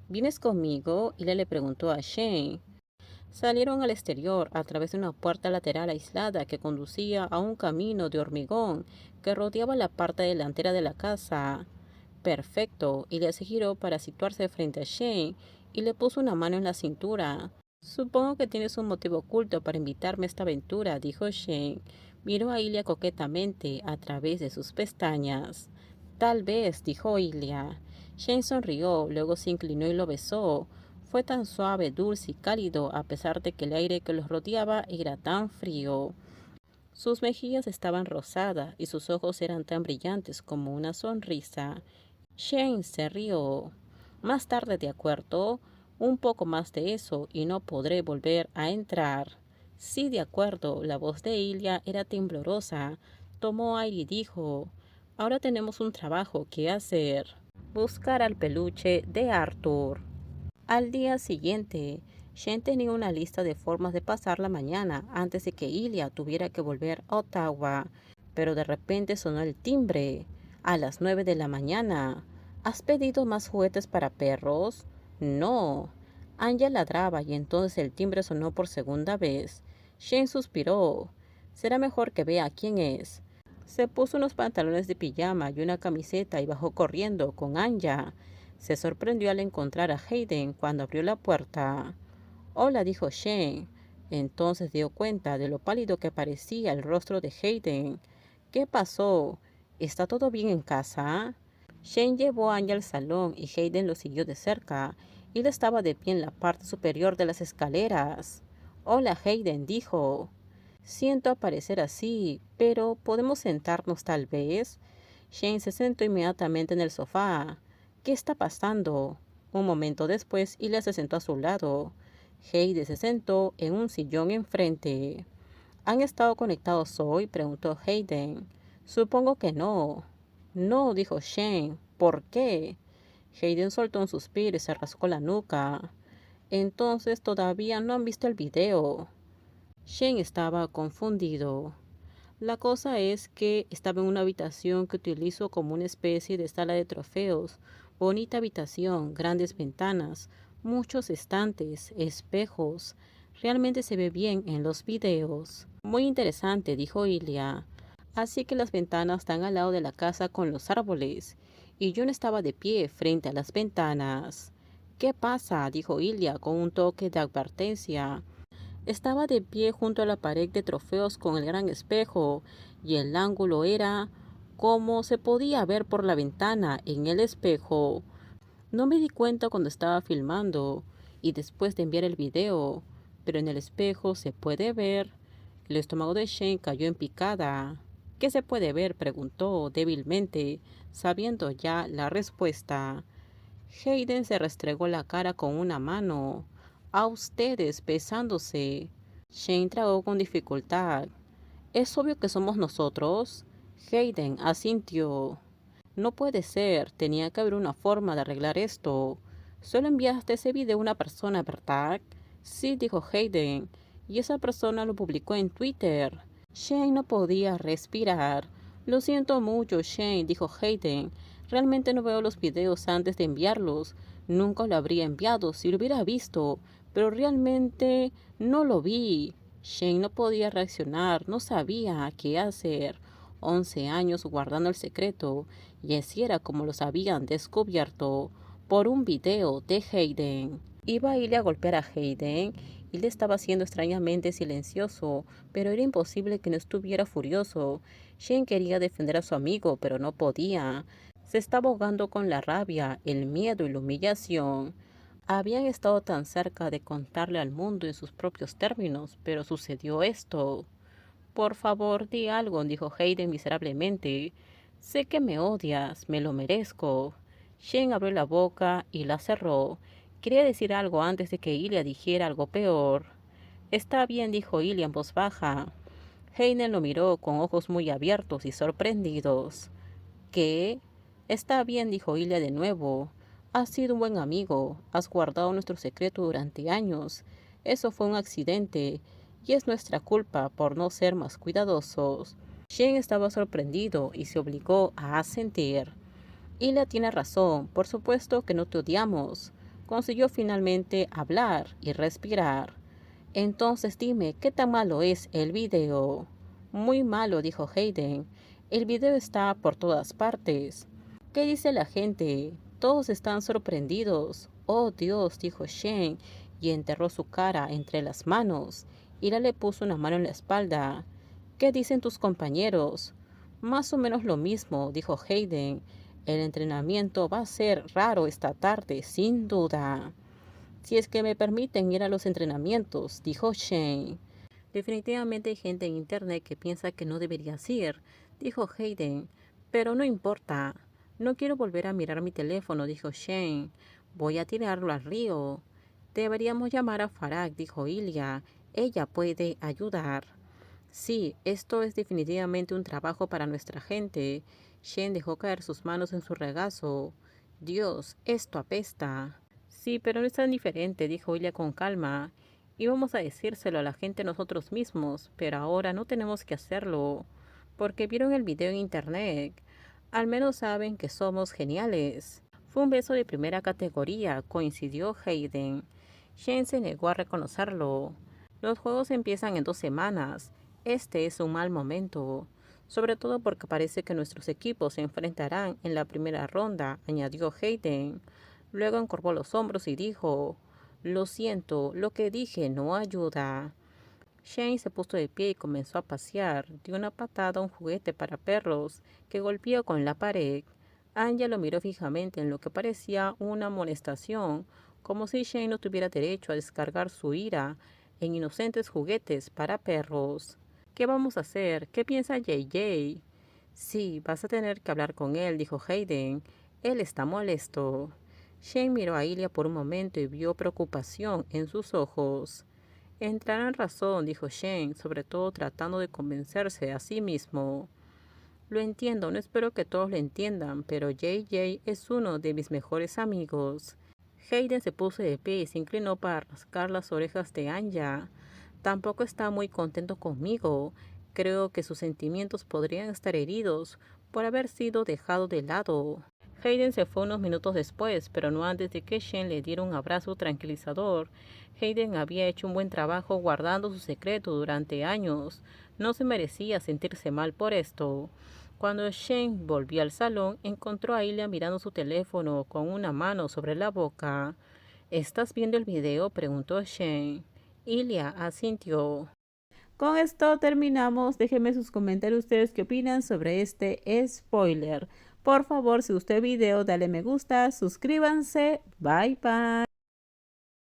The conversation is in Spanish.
¿Vienes conmigo? Ilia le preguntó a Shane. Salieron al exterior a través de una puerta lateral aislada que conducía a un camino de hormigón que rodeaba la parte delantera de la casa. Perfecto, Ilia se giró para situarse frente a Shane y le puso una mano en la cintura. Supongo que tienes un motivo oculto para invitarme a esta aventura, dijo Shane. Miró a Ilia coquetamente a través de sus pestañas. Tal vez, dijo Ilia. Shane sonrió, luego se inclinó y lo besó. Fue tan suave, dulce y cálido a pesar de que el aire que los rodeaba era tan frío. Sus mejillas estaban rosadas y sus ojos eran tan brillantes como una sonrisa. Shane se rió. Más tarde, de acuerdo, un poco más de eso y no podré volver a entrar. Sí, de acuerdo, la voz de Ilia era temblorosa. Tomó aire y dijo, ahora tenemos un trabajo que hacer. Buscar al peluche de Arthur. Al día siguiente, Shane tenía una lista de formas de pasar la mañana antes de que Ilia tuviera que volver a Ottawa. Pero de repente sonó el timbre. A las 9 de la mañana. ¿Has pedido más juguetes para perros? No. Anya ladraba y entonces el timbre sonó por segunda vez. Shane suspiró. Será mejor que vea quién es. Se puso unos pantalones de pijama y una camiseta y bajó corriendo con Anya. Se sorprendió al encontrar a Hayden cuando abrió la puerta. Hola, dijo Shane. Entonces dio cuenta de lo pálido que parecía el rostro de Hayden. ¿Qué pasó? ¿Está todo bien en casa? Shane llevó a Anya al salón y Hayden lo siguió de cerca. Él estaba de pie en la parte superior de las escaleras. Hola, Hayden, dijo. Siento aparecer así, pero ¿podemos sentarnos tal vez? Shane se sentó inmediatamente en el sofá. ¿Qué está pasando? Un momento después, Ilia se sentó a su lado. Heidi se sentó en un sillón enfrente. ¿Han estado conectados hoy? Preguntó Hayden. Supongo que no. No, dijo Shane. ¿Por qué? Hayden soltó un suspiro y se rascó la nuca. Entonces todavía no han visto el video. Shane estaba confundido. La cosa es que estaba en una habitación que utilizo como una especie de sala de trofeos. Bonita habitación, grandes ventanas, muchos estantes, espejos. Realmente se ve bien en los videos. Muy interesante, dijo Ilia. Así que las ventanas están al lado de la casa con los árboles. Y yo no estaba de pie frente a las ventanas. ¿Qué pasa? Dijo Ilia con un toque de advertencia. Estaba de pie junto a la pared de trofeos con el gran espejo, y el ángulo era como se podía ver por la ventana en el espejo. No me di cuenta cuando estaba filmando y después de enviar el video, pero en el espejo se puede ver. El estómago de Shane cayó en picada. ¿Qué se puede ver? Preguntó débilmente, sabiendo ya la respuesta. Hayden se restregó la cara con una mano. A ustedes, besándose. Shane tragó con dificultad. Es obvio que somos nosotros. Hayden asintió. No puede ser, tenía que haber una forma de arreglar esto. Solo enviaste ese video a una persona, ¿verdad? Sí, dijo Hayden, y esa persona lo publicó en Twitter. Shane no podía respirar. Lo siento mucho, Shane, dijo Hayden. Realmente no veo los videos antes de enviarlos. Nunca lo habría enviado si lo hubiera visto, pero realmente no lo vi. Shane no podía reaccionar, no sabía qué hacer. 11 años guardando el secreto, y así era como los habían descubierto por un video de Hayden. Iba a irle a golpear a Hayden y le estaba haciendo extrañamente silencioso, pero era imposible que no estuviera furioso. Shane quería defender a su amigo, pero no podía. Se estaba ahogando con la rabia, el miedo y la humillación. Habían estado tan cerca de contarle al mundo en sus propios términos, pero sucedió esto. Por favor, di algo, dijo Hayden miserablemente. Sé que me odias, me lo merezco. Shane abrió la boca y la cerró. Quería decir algo antes de que Ilya dijera algo peor. Está bien, dijo Ilya en voz baja. Hayden lo miró con ojos muy abiertos y sorprendidos. ¿Qué? Está bien, dijo Ilya de nuevo. Has sido un buen amigo. Has guardado nuestro secreto durante años. Eso fue un accidente, y es nuestra culpa por no ser más cuidadosos. Shane estaba sorprendido y se obligó a asentir. Ilya tiene razón. Por supuesto que no te odiamos. consiguió finalmente hablar y respirar. Entonces dime, ¿qué tan malo es el video? Muy malo, dijo Hayden. El video está por todas partes. ¿Qué dice la gente? Todos están sorprendidos. Oh Dios, dijo Shane, y enterró su cara entre las manos. Ira le puso una mano en la espalda. ¿Qué dicen tus compañeros? Más o menos lo mismo, dijo Hayden. El entrenamiento va a ser raro esta tarde, sin duda. Si es que me permiten ir a los entrenamientos, dijo Shane. Definitivamente hay gente en internet que piensa que no deberías ir, dijo Hayden. Pero no importa. No quiero volver a mirar mi teléfono, dijo Shane. Voy a tirarlo al río. Deberíamos llamar a Farah, dijo Ilya. Ella puede ayudar. Sí, esto es definitivamente un trabajo para nuestra gente. Shane dejó caer sus manos en su regazo. Dios, esto apesta. Sí, pero no es tan diferente, dijo ella con calma. Íbamos a decírselo a la gente nosotros mismos, pero ahora no tenemos que hacerlo, porque vieron el video en internet. Al menos saben que somos geniales. Fue un beso de primera categoría, coincidió Hayden. Shane se negó a reconocerlo. Los juegos empiezan en 2 semanas. Este es un mal momento, sobre todo porque parece que nuestros equipos se enfrentarán en la primera ronda, añadió Hayden. Luego encorvó los hombros y dijo, lo siento, lo que dije no ayuda. Shane se puso de pie y comenzó a pasear. Dio una patada a un juguete para perros que golpeó con la pared. Anya lo miró fijamente en lo que parecía una amonestación, como si Shane no tuviera derecho a descargar su ira en inocentes juguetes para perros. ¿Qué vamos a hacer? ¿Qué piensa JJ? Sí, vas a tener que hablar con él, dijo Hayden. Él está molesto. Shane miró a Ilya por un momento y vio preocupación en sus ojos. Entrará en razón, dijo Shane, sobre todo tratando de convencerse a sí mismo. Lo entiendo, no espero que todos lo entiendan, pero JJ es uno de mis mejores amigos. Hayden se puso de pie y se inclinó para rascar las orejas de Anya. Tampoco está muy contento conmigo. Creo que sus sentimientos podrían estar heridos por haber sido dejado de lado. Hayden se fue unos minutos después, pero no antes de que Shane le diera un abrazo tranquilizador. Hayden había hecho un buen trabajo guardando su secreto durante años. No se merecía sentirse mal por esto. Cuando Shane volvió al salón, encontró a Ilya mirando su teléfono con una mano sobre la boca. ¿Estás viendo el video?, preguntó Shane. Ilya asintió. Con esto terminamos. Déjenme sus comentarios ustedes qué opinan sobre este spoiler. Por favor, si gustó el video, dale me gusta, suscríbanse. Bye bye.